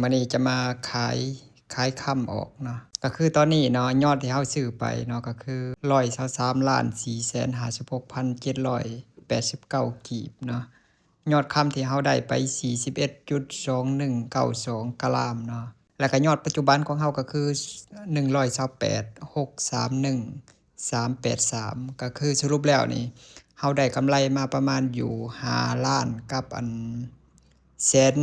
มื้อนี้จะมาขายค่ำออกเนาะก็คือตอนนี้เนาะยอดที่เราซื้อไปเนาะก็คือ123,456,789กีบเนาะยอดค่ำที่เราได้ไป 41.2192 กะลามเนาะแล้วก็ยอดปัจจุบันของเราก็คือ 128,631,383 ก็คือสรุปแล้วนี่เราได้กำไรมาประมาณอยู่5ล้านกับแสน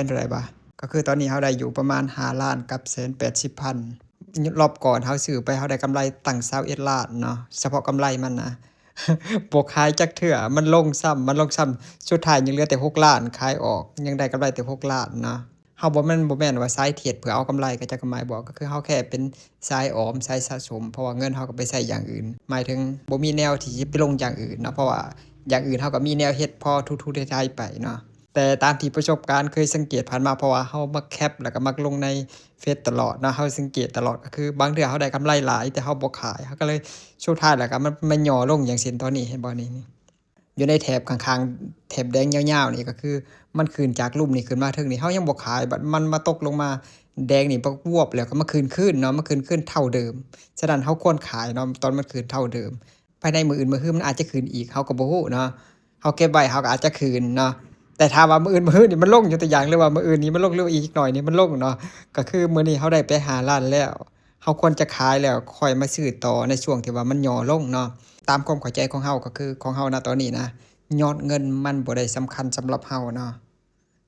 เท่าไหร่บาก็คือตอนนี้เราได้อยู่ประมาณ5ล้านกับ180,000รอบก่อนเราซื้อไปเราได้กำไรตั้ง21ล้านเนาะเฉพาะกำไรมันนะ บ่ขายจักเทื่อมันลงซ้ำสุดท้ายยังเหลือแต่6ล้านขายออกยังได้กำไรแต่6ล้านเนาะเราบ่แม่นว่าสายเทรดเพื่อเอากำไรก็จักหมายบอกก็คือเราแค่เป็นสายออมสายสะสมเพราะว่าเงินเราก็ไปใช้อย่างอื่นหมายถึงบ่มีแนวที่จะไปลงอย่างอื่นเนาะเพราะว่าอย่างอื่นเราก็มีแนวเฮ็ดพอทุๆไทยๆไปเนาะแต่ตามที่ประสบการณ์เคยสังเกตผ่านมาเพราะว่าเรามักแคปแล้วก็มักลงในเฟซตลอดเนาะเราสังเกตตลอดก็คือบางเทื่อเราได้กำไรหลายแต่เราบ่ขายเราก็เลยสุดท้ายแล้วก็มันย่อลงอย่างเช่นตอนนี้เห็นบ่นี่อยู่ในแถบข้างๆแถบแดงยาวๆนี่ก็คือมันขึ้นจากลุ่มนี่ขึ้นมาถึงนี่เรายังบ่ขายบัดมันมาตกลงมาแดงนี่วบแล้วก็มาขึ้นเนาะมาขึ้นเท่าเดิมฉะนั้นเราควรขายเนาะตอนมันขึ้นเท่าเดิมภายในมื้ออื่นมื้อฮื้อมันอาจจะขึ้นอีกเราก็บ่ฮู้เนาะเราเก็บไว้เราก็อาจจะคืนเนาะแต่ถ้าว่ามื้ออื่นมื้อฮื้อนี่มันลงอยู่ตัวอย่างหรือว่ามื้ออื่นนี้มันลงหรือว่าอีกหน่อยนี่มันลงเนาะก็คือมื้อนี้เราได้ไป5ล้านแล้วเราควรจะขายแล้วค่อยมาซื้อต่อในช่วงที่ว่ามันย่อลงเนาะตามความเข้าใจของเราก็คือของเราณตอนนี้นะ ยอดเงินมันบ่ได้สำคัญสำหรับเราเนาะ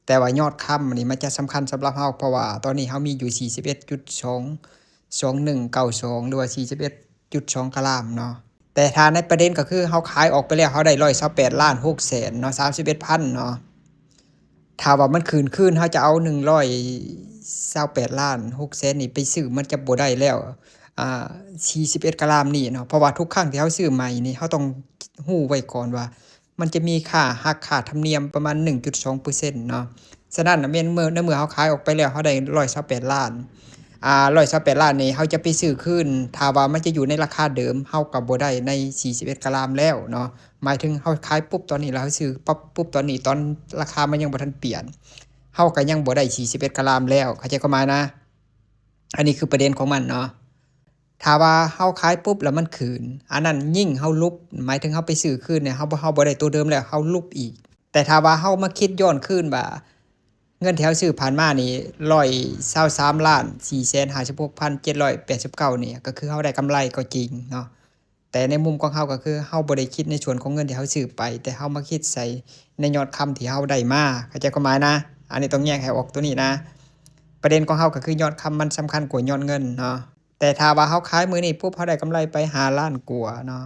แต่ว่ายอดค่ำนี่มันจะสำคัญสำหรับเราเพราะว่าตอนนี้เรามีอยู่41.2192หรือว่า41.2กะลามเนาะแต่ถ้าในประเด็นก็คือเราขายออกไปแล้วเราได้128ล้าน6แสนเนาะ31,000เนาะถ้าว่ามันคืนเราจะเอา128ล้าน6แสนนี่ไปซื้อมันจะบ่ได้แล้ว41กะลามนี่เนาะเพราะว่าทุกครั้งที่เราซื้อใหม่นี่เราต้องรู้ไว้ก่อนว่า มันจะมีค่าหักค่าธรรมเนียมประมาณ 1.2% เนาะฉะนั้นน่ะแม่นในเมื่อเราขายออกไปแล้วเราได้128ล้าน128ล้านนี่เราจะไปซื้อคืนถ้าว่ามันจะอยู่ในราคาเดิมเราก็บ่ได้ใน41กะลามแล้วเนาะหมายถึงเราขายปุ๊บตอนนี้แล้วเราซื้อปุ๊บตอนนี้ตอนราคามันยังบ่ทันเปลี่ยนเราก็ยังบ่ได้41กะลามแล้วเข้าใจความหมายนะอันนี้คือประเด็นของมันเนาะ ถ้าว่าเราขายปุ๊บแล้วมันคืนอันนั้นยิ่งเราลุบหมายถึงเราไปซื้อคืนเนี่ยเราบ่ได้ตัวเดิมแล้วเราลุบอีกแต่ถ้าว่าเรามาคิดย้อนคืนว่าเงินที่เราซื้อผ่านมานี่123,456,789นี่ก็คือเราได้กำไรก็จริงเนาะแต่ในมุมของเราก็คือเราบ่ได้คิดในส่วนของเงินที่เราซื้อไปแต่เรามาคิดใส่ในยอดคำที่เราได้มาเข้าใจความหมายนะอันนี้ต้องแยกให้ออกตัวนี้นะประเด็นของเราก็คือยอดคำมันสำคัญกว่ายอดเงินเนาะ แต่ถ้าว่าเราขายมื้อนี้ปุ๊บเราได้กำไรไป5ล้านกว่าเนาะ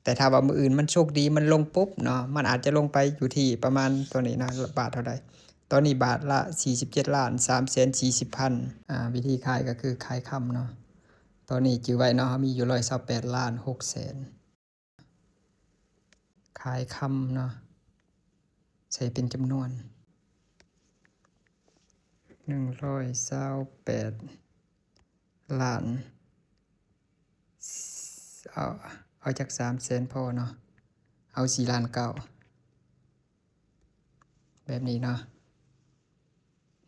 แต่ถ้าว่ามื้ออื่นมันโชคดีมันลงปุ๊บเนาะมันอาจจะลงไปอยู่ที่ประมาณตัวนี้นะบาทเท่าใดตอนนี้บาทละ47,340,000วิธีขายก็คือขายค่ำเนาะตอนนี้จื้อไว้เนาะเรามีอยู่128ล้าน6แสนขายค่ำเนาะใช้เป็นจำนวน128ล้าน เอาจาก3แสนพอเนาะเอา4ล้าน9แบบนี้เนาะ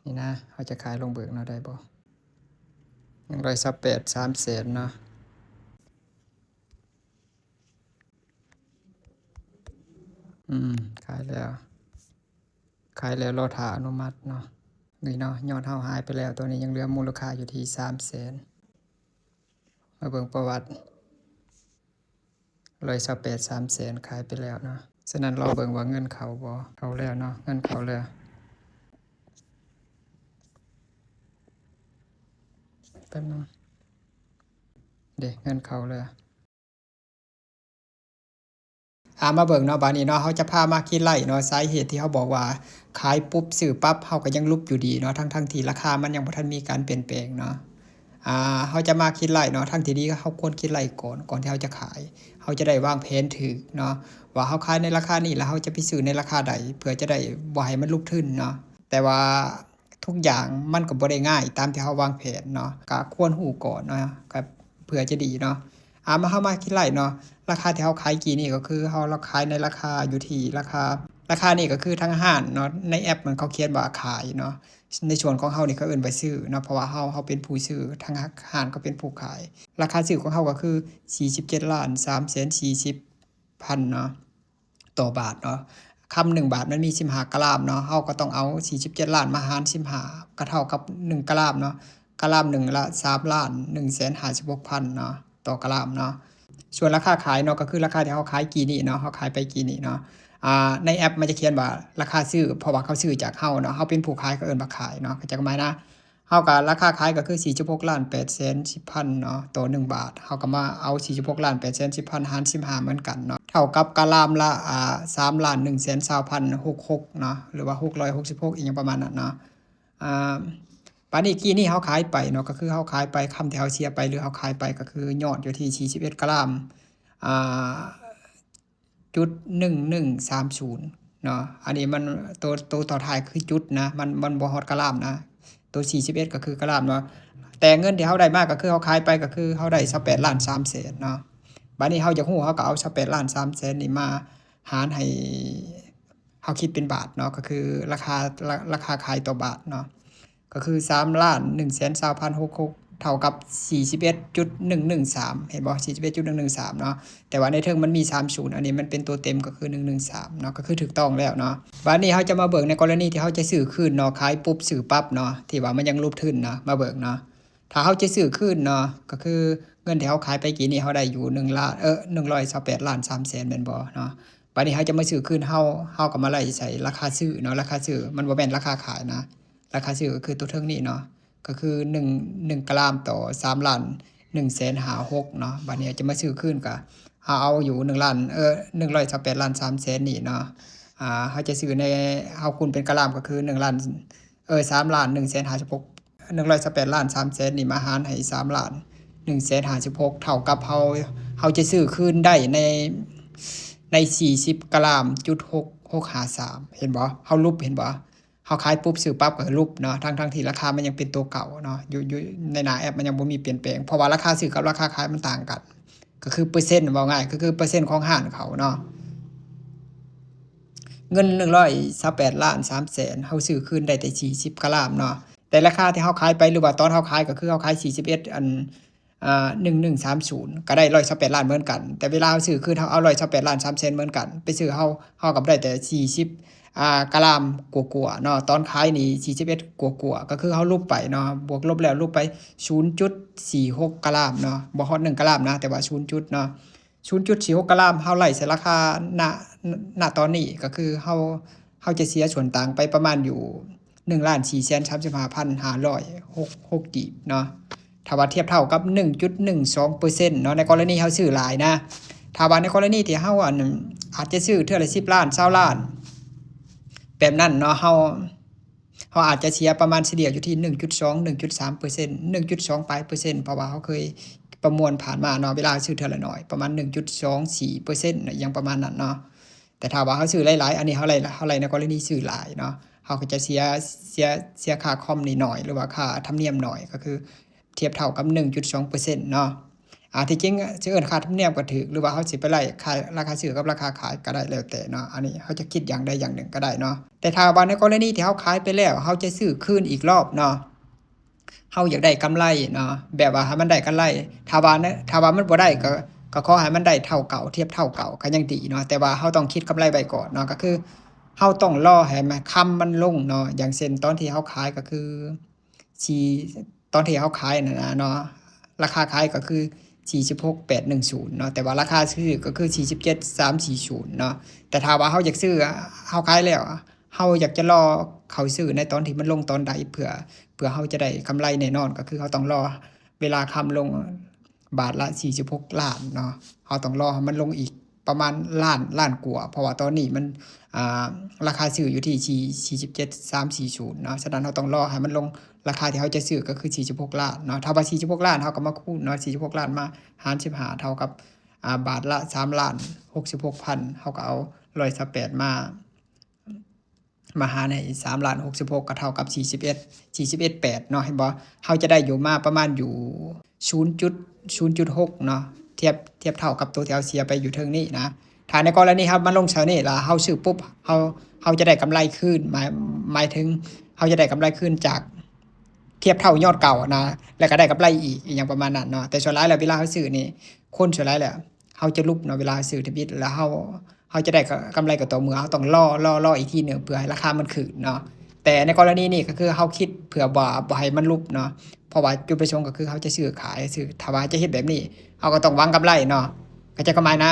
นี่นะเขาจะขายลงเบิกเนาะได้บ่128 3แสนเนาะขายแล้วรอท่าอนุมัติเนาะนี่เนาะยอดเฮาหายไปแล้วตัวนี้ยังเหลือมูลค่าอยู่ที่3แสนมาเบิ่งประวัติ128 3แสนขายไปแล้วเนาะฉะนั้นรอเบิ่งว่าเงินเข้าบ่เข้าแล้วเนาะเงินเข้าแล้วแป๊บนึงเงินเข้าแล้วมาเบิ่งเนาะบัดนี้เนาะเราจะพามาคิดไล่เนาะสาเหตุที่เราบอกว่าขายปุ๊บซื้อปั๊บเราก็ยังลุบอยู่ดีเนาะทั้งๆที่ราคามันยังบ่ทันมีการเปลี่ยนแปลงเนาะเราจะมาคิดไล่เนาะทั้งที่ดีเราควรคิดไล่ก่อนที่เราจะขายเราจะได้วางแผนถูกเนาะว่าเราขายในราคานี้แล้วเราจะไปซื้อในราคาใดเพื่อจะได้บ่ให้มันลุกขึ้นเนาะแต่ว่าทุกอย่างมันก็บ่ได้ง่ายตามที่เราวางแผนเนาะก็ควรรู้ก่อนเนาะก็เพื่อจะดีเนาะเฮามาคิดไล่เนาะ ราคาที่เราขายกี่นี่ก็คือเราขายในราคาอยู่ที่ราคา ราคานี่ก็คือทางห้านเนาะในแอปมันเขาเขียนว่าขายเนาะในส่วนของเฮานี่เขาเอิ้นไปซื้อเนาะเพราะว่าเฮาเป็นผู้ซื้อทางห้านก็เป็นผู้ขายราคาซื้อของเฮาก็คือ47,340,000เนาะต่อบาทเนาะคำ1บาทมันมี15กะรัมเนาะเฮาก็ต้องเอา47ล้านมาหาร15ก็เท่ากับ1กะรัมเนาะกะรัมหนึ่งละ3,156,000เนาะต่อกะรัมเนาะส่วนราคาขายเนาะก็คือราคาที่เฮาขายกี่นี้เนาะเฮาขายไปกี่นี้เนาะในแอปมันจะเขียนว่าราคาซื้อเพราะว่าเขาซื้อจากเฮาเนาะเฮาเป็นผู้ขายเขาเอิ้นว่าขายเนาะเข้าใจกันไหมนะเฮาก็ราคาขายก็คือ46,810,000เนาะต่อ1บาทเฮาก็มาเอา46,810,000หาร15เหมือนกันเนาะเท่ากับกะรัมละ3,120,066เนาะหรือว่า666อีกอย่างประมาณนั้นเนาะปานนี้กี้นี่เฮาขายไปเนาะก็คือเฮาขายไปคำที่เฮาเสียไปหรือเฮาขายไปก็คือยอดอยู่ที่41กะรัมจุด1130เนาะอันนี้มันตัวต่อท้ายคือจุดนะมันบ่ฮอดกะรัมนะตัว41ก็คือกะรัมเนาะแต่เงินที่เฮาได้มาก็คือเฮาขายไปก็คือเฮาได้28ล้าน3แสนเนาะบัดนี้เฮาอยากฮู้เฮาก็เอา28ล้าน3แสนนี่มาหารให้เฮาคิดเป็นบาทเนาะก็คือราคาขายต่อบาทเนาะก็คือ3,120,066เท่ากับ41.113เห็นบ่41.113เนาะแต่ว่าในเทิงมันมี30อันนี้มันเป็นตัวเต็มก็คือ113เนาะก็คือถูกต้องแล้วเนาะบัดนี้เฮาจะมาเบิกในกรณีที่เฮาจะซื้อคืนเนาะขายปุ๊บซื้อปั๊บเนาะที่ว่ามันยังลบทุนเนาะมาเบิกเนาะถ้าเฮาจะซื้อคืนเนาะก็คือเงินที่เฮาขายไปกี่นี้เฮาได้อยู่1ล้าน128ล้าน3แสนแม่นบ่เนาะบัดนี้เฮาจะมาซื้อคืนเฮาก็มาไล่ใส่ราคาซื้อเนาะราคาซื้อมันบ่แม่นราคาขายนะราคาซื้อก็คือตัวเทิงนี้เนาะก็คือ1กะรัมต่อ3ล้าน156,000เนาะบัดนี้จะมาซื้อคืนก็เอาอยู่1ล้าน128ล้าน3แสนนี่เนาะเฮาจะซื้อในเฮาคูณเป็นกะรัมก็คือ1ล้าน3ล้าน156 128ล้าน3แสนนี่มาหารให้3ล้าน156,000เท่ากับเฮาจะซื้อคืนได้ใน40กะรัมจุด6653เห็นบ่เฮาลบเห็นบ่เฮาขายปุ๊บซื้อปั๊บก็ลบเนาะทั้งที่ราคามันยังเป็นตัวเก่าเนาะอยู่ในหน้าแอปมันยังบ่มีเปลี่ยนแปลงเพราะว่าราคาซื้อกับราคาขายมันต่างกันก็คือเปอร์เซ็นต์ว่าง่ายก็คือเปอร์เซ็นต์ของห้านเขาเนาะเงิน128ล้าน3แสนเฮาซื้อคืนได้แต่40กะรัมเนาะแต่ราคาที่เฮาขายไปหรือว่าตอนเฮาขายก็คือเฮาขาย411130ก็ได้128ล้านเหมือนกันแต่เวลาเฮาซื้อคืนเฮาเอา128ล้าน3แสนเหมือนกันไปซื้อเฮาก็ได้แต่40กะรัมกว่าๆเนาะตอนขายนี่41กว่าๆก็คือเฮาลบไปเนาะบวกลบแล้วลบไป 0.46 กะรัมเนาะบ่ฮอด1กะรัมนะแต่ว่า0จุดเนาะ 0.46 กะรัมเฮาไล่ใส่ราคาณตอนนี้ก็คือเฮาจะเสียส่วนต่างไปประมาณอยู่1,435,506กีบเนาะถ้าว่าเทียบเท่ากับ 1.12% เนาะในกรณีเฮาซื้อหลายนะถ้าว่าในกรณีที่เฮาอาจจะซื้อเทื่อละ10ล้าน20ล้านแบบนั้นเนาะเฮาอาจจะเสียประมาณเฉลี่ยอยู่ที่ 1.2 1.3% 1.2% เพราะว่าเฮาเคยประมวลผ่านมาเนาะเวลาซื้อเทื่อละน้อยประมาณ 1.24% อย่างประมาณนั้นเนาะแต่ถ้าว่าเฮาซื้อหลายๆอันนี้เฮาไล่ในกรณีซื้อหลายเนาะเฮาก็จะเสียค่าคอมนี่หน่อยหรือว่าค่าธรรมเนียมหน่อยก็คือเทียบเท่ากับ 1.2% เนาะที่จริงจะเอิ้นค่าธรรมเนียมก็ถูกหรือว่าเฮาสิไปไล่ค่าราคาซื้อกับราคาขายก็ได้แล้วแต่เนาะอันนี้เฮาจะคิดอย่างใดอย่างหนึ่งก็ได้เนาะแต่ถ้าว่าในกรณีที่เฮาขายไปแล้วเฮาจะซื้อคืนอีกรอบเนาะเฮาอยากได้กำไรเนาะแบบว่าให้มันได้กำไรถ้าว่ามันบ่ได้ก็ขอให้มันได้เท่าเก่าเทียบเท่าเก่าก็ยังดีเนาะแต่ว่าเฮาต้องคิดกำไรไว้ก่อนเนาะก็คือเฮาต้องรอให้มันลงเนาะอย่างเช่นตอนที่เฮาขายก็คือสิตอนที่เฮาขายนั่นน่ะเนาะราคาขายก็คือ46,810เนาะแต่ว่าราคาซื้อก็คือ47,340เนาะแต่ถ้าว่าเฮาอยากซื้อเฮาขายแล้วเฮาอยากจะรอเขาซื้อในตอนที่มันลงตอนใดเพื่อเฮาจะได้กำไรแน่นอนก็คือเฮาต้องรอเวลาคำลงบาทละ46ล้านเนาะเฮาต้องรอให้มันลงอีกประมาณล้านกว่าเพราะว่าตอนนี้มันราคาซื้ออยู่ที่47,340เนาะฉะนั้นเฮาต้องรอให้มันลงราคาที่เฮาจะซื้อก็คือ46ล้านเนาะถ้าว่า46ล้านเฮาก็มาคูณเนาะ46ล้านมาหาร15เท่ากับบาทละ3,66,000เฮาก็เอา128มาหารให้3,66,000ก็เท่ากับ41.8เนาะเห็นบ่เฮาจะได้อยู่มาประมาณอยู่0.6เนาะเทียบเท่ากับตัวที่เฮาเสียไปอยู่เทิงนี้นะถ้ ถ้าในกรณีครับมันลงแถวนี้แล้วเฮาซื้อปุ๊บเฮาจะได้กำไรคืนหมายถึงเฮาจะได้กำไรคืนจากเทียบเท่ายอดเก่านะแล้วก็ได้กำไรอีกอหยังประมาณนั้นเนาะแต่ส่วนหลายแล้วเวลาเฮาซื้อนี่คนส่วนหลายแล้วเฮาจะลุกเนาะเวลาซื้อทบิตแล้วเฮาจะได้กำไรกับตัวเมื่อเฮาต้องรออีกทีหนึ่งเพื่อให้ราคามันขึ้นเนาะแต่ในกรณีนี้ก็คือเฮาคิดเผื่อบ่ให้มันลุกเนาะเพราะว่าจุดประสงค์ก็คือเฮาจะซื้อขายซื้อถ้าว่าจะเฮ็ดแบบนี้เฮาก็ต้องหวังกำไรเนาะเข้าใจความหมายนะ